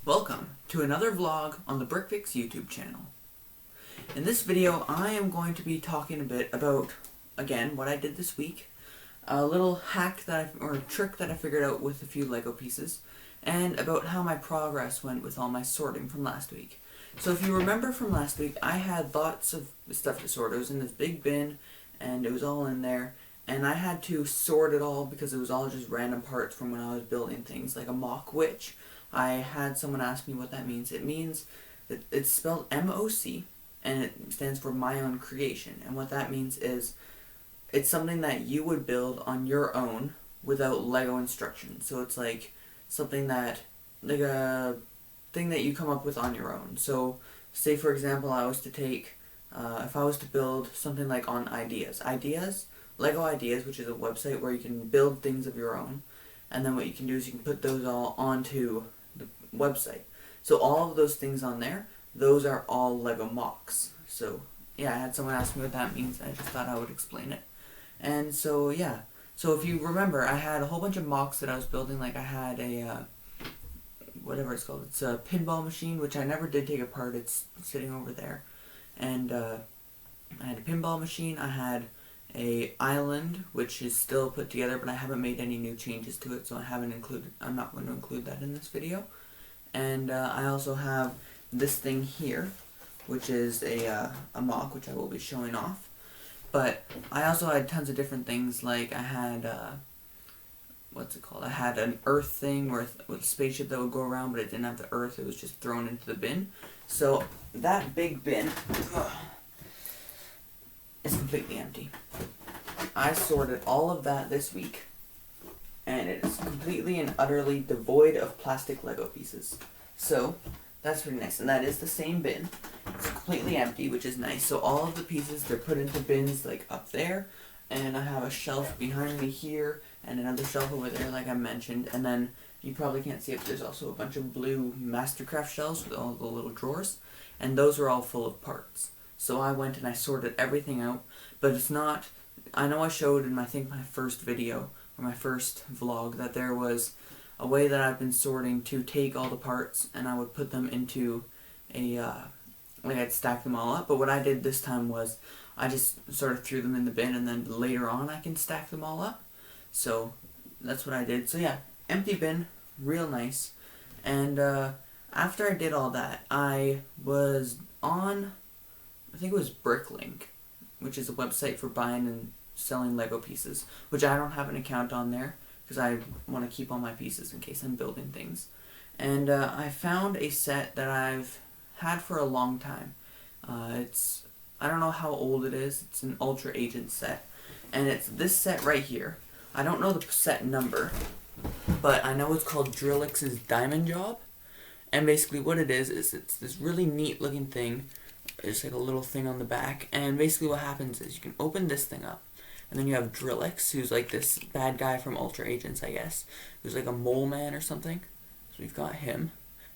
Welcome to another vlog on the BrickFix YouTube channel. In this video, I am going to be talking a bit about, again, what I did this week, a little hack or trick that I figured out with a few Lego pieces, and about how my progress went with all my sorting from last week. So if you remember from last week, I had lots of stuff to sort. It was in this big bin, and it was all in there, and I had to sort it all because it was all just random parts from when I was building things, like a mock witch. I had someone ask me what that means. It means that it's spelled M-O-C, and it stands for my own creation. And what that means is it's something that you would build on your own without Lego instructions. So it's like something that, like a thing that you come up with on your own. So say for example I was to take, if I was to build something like on Ideas, Lego Ideas, which is a website where you can build things of your own, and then what you can do is you can put those all onto the website. So all of those things on there, those are all Lego mocks. So yeah, I had someone ask me what that means, and I just thought I would explain it. And so yeah, so if you remember, I had a whole bunch of mocks that I was building. Like I had a, whatever it's called, it's a pinball machine, which I never did take apart, it's sitting over there. And I had a pinball machine, I had a island, which is still put together, but I haven't made any new changes to it, so I'm not going to include that in this video. And I also have this thing here, which is a mock, which I will be showing off. But I also had tons of different things, like I had, what's it called? I had an Earth thing with a spaceship that would go around, but it didn't have the Earth, it was just thrown into the bin. So that big bin is completely empty. I sorted all of that this week, and it is completely and utterly devoid of plastic Lego pieces. So that's pretty nice, and that is the same bin. It's completely empty, which is nice. So all of the pieces, they're put into bins like up there, and I have a shelf behind me here and another shelf over there, like I mentioned. And then you probably can't see it, but there's also a bunch of blue Mastercraft shelves with all the little drawers, and those are all full of parts. So I went and I sorted everything out, but it's not, I know I showed in I think my first video, or my first vlog, that there was a way that I've been sorting to take all the parts and I would put them into a, like I'd stack them all up, but what I did this time was I just sort of threw them in the bin, and then later on I can stack them all up. So that's what I did. So yeah, empty bin, real nice. And after I did all that, I was on, I think it was Bricklink, which is a website for buying and selling Lego pieces, which I don't have an account on there because I want to keep all my pieces in case I'm building things. And I found a set that I've had for a long time. I don't know how old it is. It's an Ultra Agent set, and it's this set right here. I don't know the set number, but I know it's called Drillix's Diamond Job. And basically what it is it's this really neat looking thing. It's like a little thing on the back, and basically what happens is you can open this thing up, and then you have Drillix, who's like this bad guy from Ultra Agents, I guess, who's like a mole man or something. So we've got him,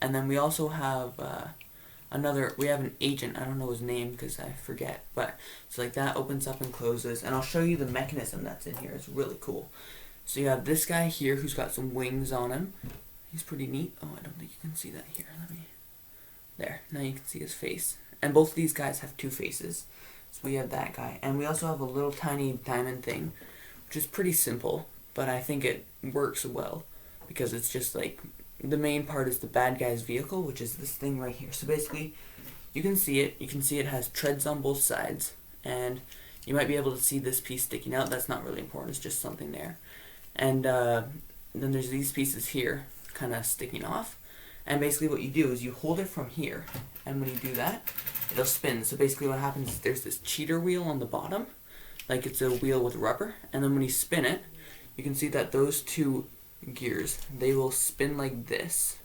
and then we also have we have an agent. I don't know his name because I forget, but so like that opens up and closes, and I'll show you the mechanism that's in here. It's really cool. So you have this guy here who's got some wings on him. He's pretty neat. Oh, I don't think you can see that here. There, now you can see his face. And both of these guys have two faces. So we have that guy. And we also have a little tiny diamond thing, which is pretty simple, but I think it works well because it's just like, the main part is the bad guy's vehicle, which is this thing right here. So basically, you can see it. You can see it has treads on both sides, and you might be able to see this piece sticking out. That's not really important. It's just something there. And then there's these pieces here kind of sticking off. And basically what you do is you hold it from here, and when you do that, it'll spin. So basically what happens is there's this cheater wheel on the bottom, like it's a wheel with rubber, and then when you spin it, you can see that those two gears, they will spin like this.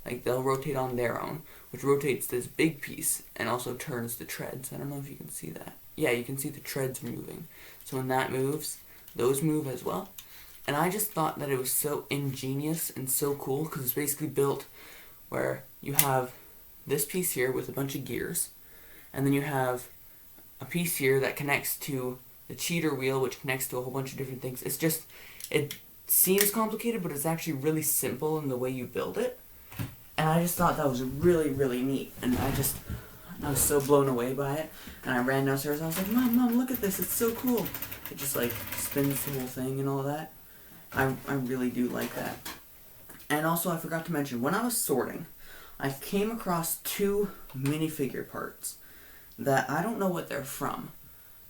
Like they'll rotate on their own, which rotates this big piece and also turns the treads. I don't know if you can see that. Yeah, you can see the treads moving. So when that moves, those move as well. And I just thought that it was so ingenious and so cool because it's basically built where you have this piece here with a bunch of gears, and then you have a piece here that connects to the cheater wheel, which connects to a whole bunch of different things. It's just, it seems complicated, but it's actually really simple in the way you build it. And I just thought that was really, really neat. And I was so blown away by it. And I ran downstairs. I was like, Mom, look at this. It's so cool. It just like spins the whole thing and all that. I really do like that. And also I forgot to mention, when I was sorting, I came across 2 minifigure parts that I don't know what they're from.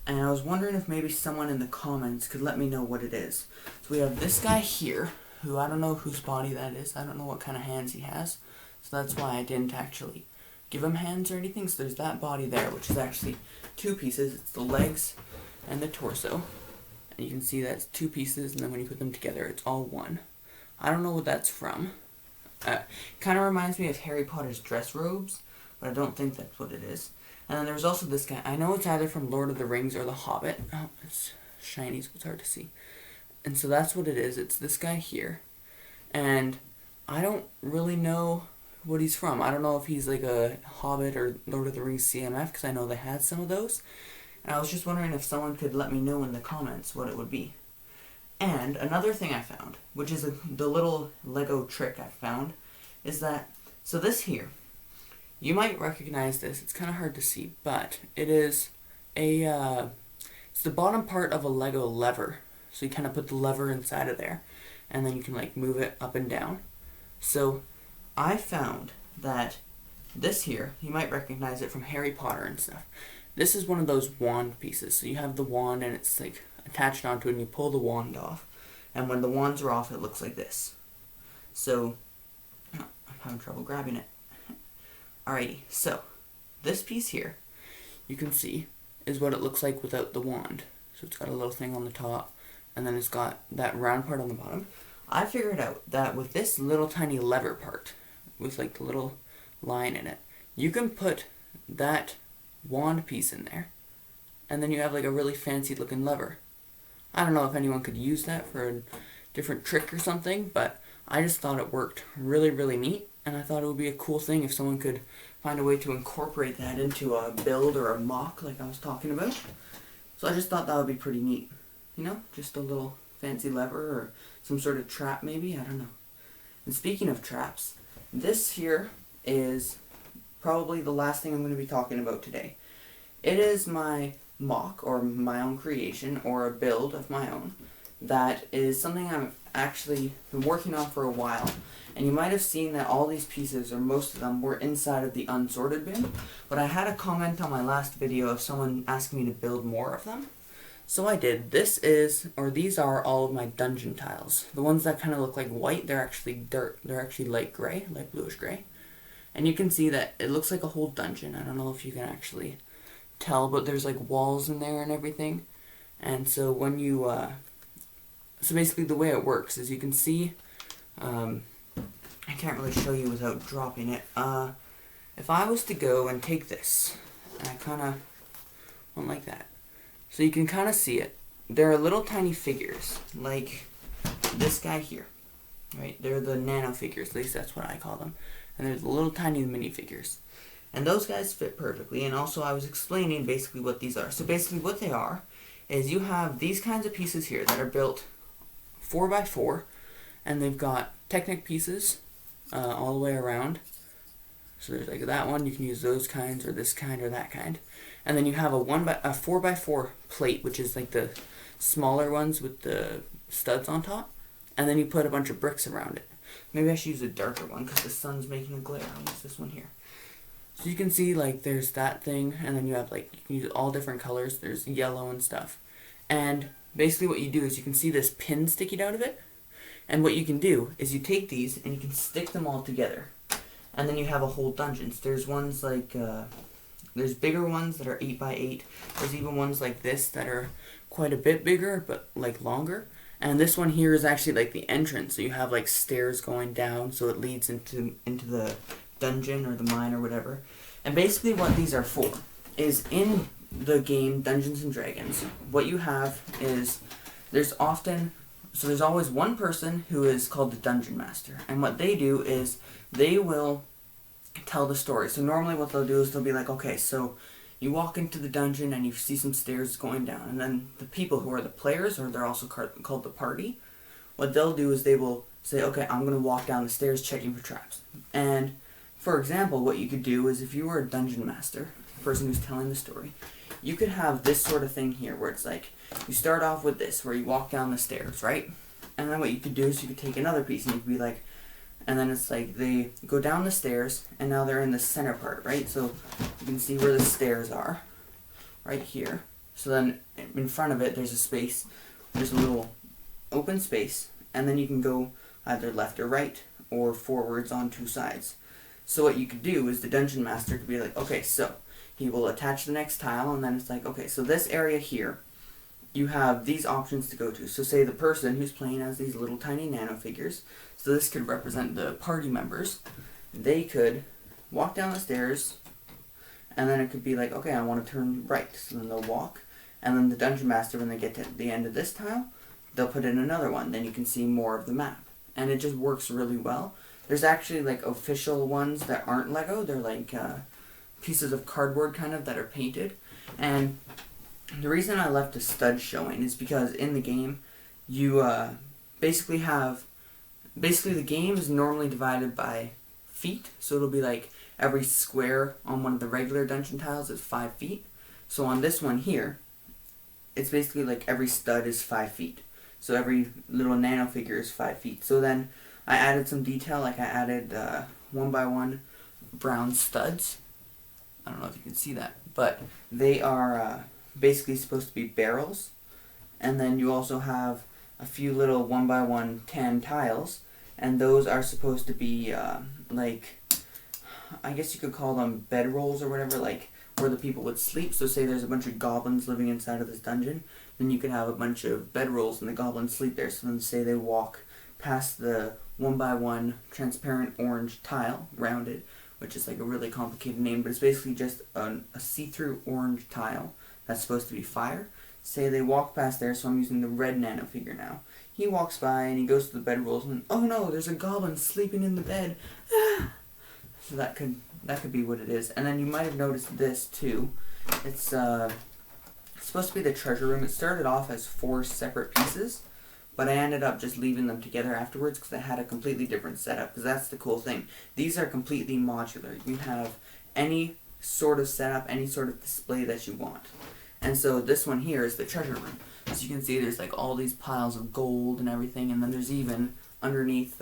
And I was wondering if maybe someone in the comments could let me know what it is. So we have this guy here, who I don't know whose body that is. I don't know what kind of hands he has. So that's why I didn't actually give him hands or anything. So there's that body there, which is actually 2 pieces. It's the legs and the torso. And you can see that's 2 pieces, and then when you put them together, it's all one. I don't know what that's from. Kind of reminds me of Harry Potter's dress robes, but I don't think that's what it is. And then there's also this guy. I know it's either from Lord of the Rings or The Hobbit. Oh, it's shiny, so it's hard to see. And so that's what it is. It's this guy here. And I don't really know what he's from. I don't know if he's like a Hobbit or Lord of the Rings CMF, because I know they had some of those. And I was just wondering if someone could let me know in the comments what it would be. And another thing I found, which is the little Lego trick I found, is that, so this here, you might recognize this. It's kind of hard to see, but it is it's the bottom part of a Lego lever. So you kind of put the lever inside of there, and then you can like move it up and down. So I found that this here, you might recognize it from Harry Potter and stuff. This is one of those wand pieces. So you have the wand and it's like attached onto it, and you pull the wand off. And when the wands are off, it looks like this. So, I'm having trouble grabbing it. Alrighty, so this piece here, you can see, is what it looks like without the wand. So it's got a little thing on the top, and then it's got that round part on the bottom. I figured out that with this little tiny lever part, with like the little line in it, you can put that wand piece in there, and then you have like a really fancy looking lever. I don't know if anyone could use that for a different trick or something, but I just thought it worked really, really neat, and I thought it would be a cool thing if someone could find a way to incorporate that into a build or a mock like I was talking about. So I just thought that would be pretty neat. You know, just a little fancy lever or some sort of trap maybe, I don't know. And speaking of traps, this here is probably the last thing I'm going to be talking about today. It is my mock, or my own creation, or a build of my own, that is something I've actually been working on for a while. And you might have seen that all these pieces, or most of them, were inside of the unsorted bin. But I had a comment on my last video of someone asking me to build more of them. So I did. These are all of my dungeon tiles. The ones that kind of look like white, they're actually dirt. They're actually light gray, light bluish gray. And you can see that it looks like a whole dungeon. I don't know if you can actually tell, but there's like walls in there and everything. And so when you, so basically the way it works is you can see, I can't really show you without dropping it. If I was to go and take this, and I kind of went like that, so you can kind of see it. There are little tiny figures, like this guy here, right? They're the nano figures, at least that's what I call them. And there's the little tiny minifigures. And those guys fit perfectly, and also I was explaining basically what these are. So basically what they are is you have these kinds of pieces here that are built 4x4, and they've got Technic pieces all the way around. So there's like that one, you can use those kinds, or this kind, or that kind. And then you have a 4x4 plate, which is like the smaller ones with the studs on top. And then you put a bunch of bricks around it. Maybe I should use a darker one because the sun's making a glare. I'll use this one here. So you can see like there's that thing, and then you have like, you can use all different colors. There's yellow and stuff. And basically what you do is you can see this pin sticking out of it. And what you can do is you take these and you can stick them all together. And then you have a whole dungeon. So there's ones like, there's bigger ones that are 8x8. There's even ones like this that are quite a bit bigger, but like longer. And this one here is actually like the entrance. So you have like stairs going down, so it leads into the dungeon or the mine or whatever. And basically what these are for is in the game Dungeons and Dragons, what you have is there's always one person who is called the Dungeon Master. And what they do is they will tell the story. So normally what they'll do is they'll be like, okay, so you walk into the dungeon and you see some stairs going down. And then the people who are the players, or they're also called the party, what they'll do is they will say, okay, I'm going to walk down the stairs checking for traps. And for example, what you could do is if you were a dungeon master, the person who's telling the story, you could have this sort of thing here where it's like, you start off with this, where you walk down the stairs, right? And then what you could do is you could take another piece and you could be like, and then it's like they go down the stairs and now they're in the center part, right? So you can see where the stairs are, right here. So then in front of it there's a space, there's a little open space, and then you can go either left or right or forwards on two sides. So what you could do is the dungeon master could be like, okay, so he will attach the next tile, and then it's like, okay, so this area here, you have these options to go to. So say the person who's playing has these little tiny nano figures, so this could represent the party members. They could walk down the stairs, and then it could be like, okay, I want to turn right. So then they'll walk, and then the dungeon master, when they get to the end of this tile, they'll put in another one. Then you can see more of the map. And it just works really well. There's actually like official ones that aren't Lego. They're like pieces of cardboard kind of that are painted. And the reason I left the stud showing is because in the game, you basically the game is normally divided by feet. So it'll be like every square on one of the regular dungeon tiles is 5 feet. So on this one here, it's basically like every stud is 5 feet. So every little nano figure is 5 feet. So then I added some detail, like I added 1x1 brown studs. I don't know if you can see that, but they are basically supposed to be barrels. And then you also have a few little 1x1 tan tiles, and those are supposed to be like, I guess you could call them bedrolls or whatever, like where the people would sleep. So say there's a bunch of goblins living inside of this dungeon, then you could have a bunch of bedrolls and the goblins sleep there. So then say they walk past the 1x1 transparent orange tile, rounded, which is like a really complicated name, but it's basically just a see-through orange tile that's supposed to be fire. Say they walk past there, so I'm using the red nano figure now. He walks by and he goes to the bedrolls and, oh no, there's a goblin sleeping in the bed. So that could be what it is. And then you might have noticed this too. It's supposed to be the treasure room. It started off as 4 separate pieces, but I ended up just leaving them together afterwards because I had a completely different setup, because that's the cool thing. These are completely modular. You can have any sort of setup, any sort of display that you want. And so this one here is the treasure room. As you can see, there's like all these piles of gold and everything, and then there's even underneath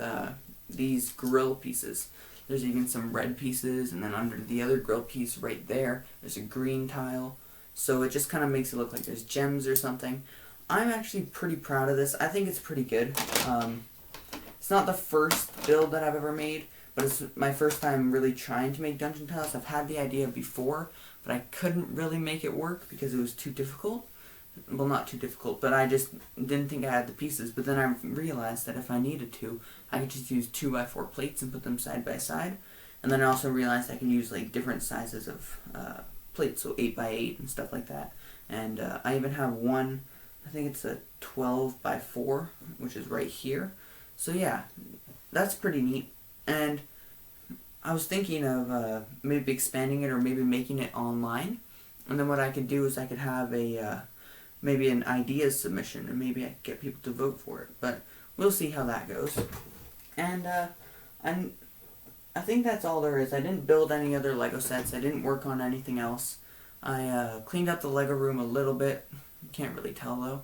these grill pieces. There's even some red pieces, and then under the other grill piece right there, there's a green tile. So it just kind of makes it look like there's gems or something. I'm actually pretty proud of this. I think it's pretty good. It's not the first build that I've ever made, but it's my first time really trying to make dungeon tiles. I've had the idea before, but I couldn't really make it work because it was too difficult. Well, not too difficult, but I just didn't think I had the pieces. But then I realized that if I needed to, I could just use 2x4 plates and put them side by side. And then I also realized I can use like different sizes of plates, so 8x8 and stuff like that. And I even have one, I think it's a 12x4, which is right here. So yeah, that's pretty neat. And I was thinking of maybe expanding it or maybe making it online. And then what I could do is I could have a maybe an ideas submission, and maybe I could get people to vote for it. But we'll see how that goes. And I think that's all there is. I didn't build any other Lego sets. I didn't work on anything else. I cleaned up the Lego room a little bit. Can't really tell though.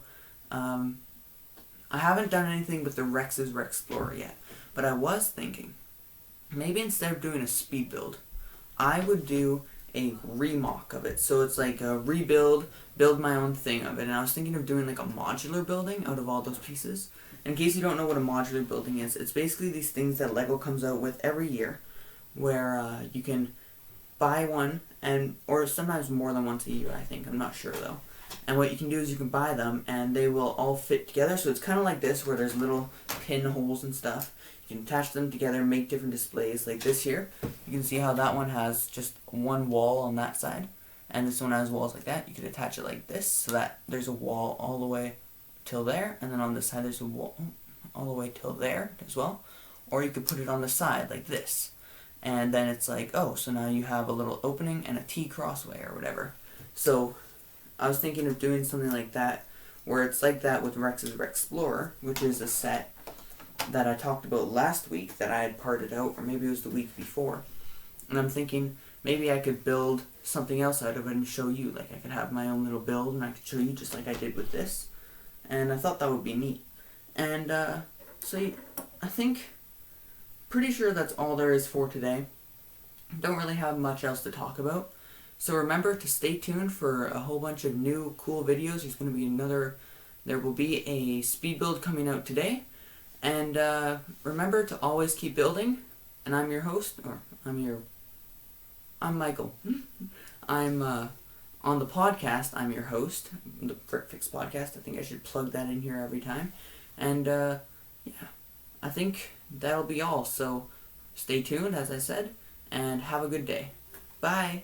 I haven't done anything with the Rex's Rexplorer yet. But I was thinking, maybe instead of doing a speed build, I would do a remock of it. So it's like a rebuild, build my own thing of it. And I was thinking of doing like a modular building out of all those pieces. In case you don't know what a modular building is, it's basically these things that Lego comes out with every year, where you can buy one, or sometimes more than once a year, I think. I'm not sure though. And what you can do is you can buy them, and they will all fit together. So it's kind of like this, where there's little pinholes and stuff. You can attach them together, make different displays. Like this here, you can see how that one has just one wall on that side, and this one has walls like that. You could attach it like this, so that there's a wall all the way till there, and then on this side there's a wall all the way till there as well. Or you could put it on the side like this, and then it's like, oh, so now you have a little opening and a T crossway or whatever. So I was thinking of doing something like that, where it's like that with Rex's Rexplorer, which is a set that I talked about last week that I had parted out, or maybe it was the week before. And I'm thinking maybe I could build something else out of it and show you. Like I could have my own little build and I could show you just like I did with this. And I thought that would be neat. And I think, pretty sure that's all there is for today. Don't really have much else to talk about. So remember to stay tuned for a whole bunch of new cool videos. There will be a speed build coming out today. And remember to always keep building. And I'm your host, I'm Michael. I'm on the podcast, I'm your host, the Brick Fix podcast. I think I should plug that in here every time. And I think that'll be all. So stay tuned, as I said, and have a good day. Bye.